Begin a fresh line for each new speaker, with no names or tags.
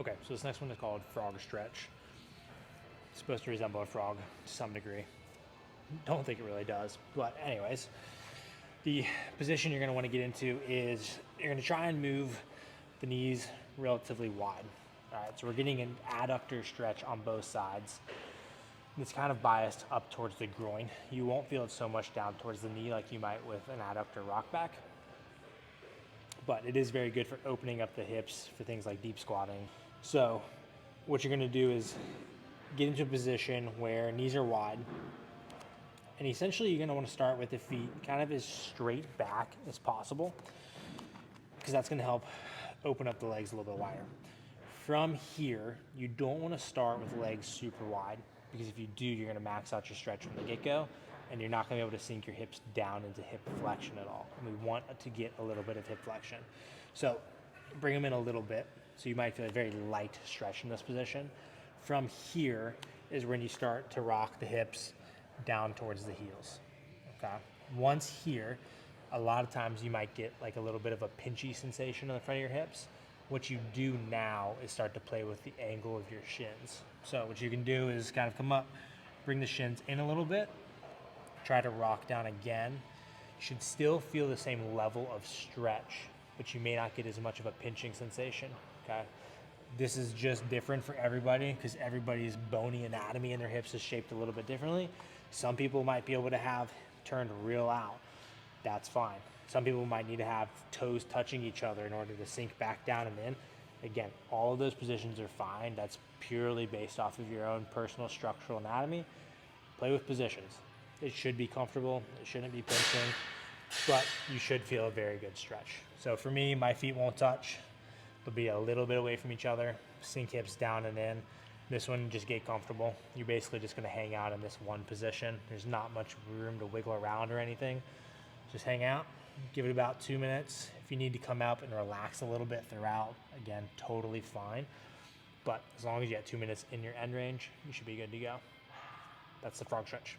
Okay, so this next one is called frog stretch. It's supposed to resemble a frog to some degree. Don't think it really does, but anyways, the position you're going to want to get into is you're going to try and move the knees relatively wide. All right, so we're getting an adductor stretch on both sides. It's kind of biased up towards the groin. You won't feel it so much down towards the knee like you might with an adductor rock back, but it is very good for opening up the hips for things like deep squatting. So what you're going to do is get into a position where knees are wide, and essentially you're going to want to start with the feet kind of as straight back as possible, because that's going to help open up the legs a little bit wider. From here, you don't want to start with legs super wide, because if you do, you're going to max out your stretch from the get-go, and you're not going to be able to sink your hips down into hip flexion at all. And we want to get a little bit of hip flexion. So bring them in a little bit. So you might feel a very light stretch in this position. From here is when you start to rock the hips down towards the heels. Okay. Once here, a lot of times you might get like a little bit of a pinchy sensation on the front of your hips. What you do now is start to play with the angle of your shins. So what you can do is kind of come up, bring the shins in a little bit, try to rock down again. You should still feel the same level of stretch, but you may not get as much of a pinching sensation, okay? This is just different for everybody because everybody's bony anatomy in their hips is shaped a little bit differently. Some people might be able to have turned real out. That's fine. Some people might need to have toes touching each other in order to sink back down and in. Again, all of those positions are fine. That's purely based off of your own personal structural anatomy. Play with positions. It should be comfortable. It shouldn't be pinching, but you should feel a very good stretch. So for me, my feet won't touch. They'll be a little bit away from each other. Sink hips down and in. This one, just get comfortable. You're basically just going to hang out in this one position. There's not much room to wiggle around or anything. Just hang out. Give it about 2 minutes. If you need to come up and relax a little bit throughout, again, totally fine. But as long as you have 2 minutes in your end range, you should be good to go. That's the frog stretch.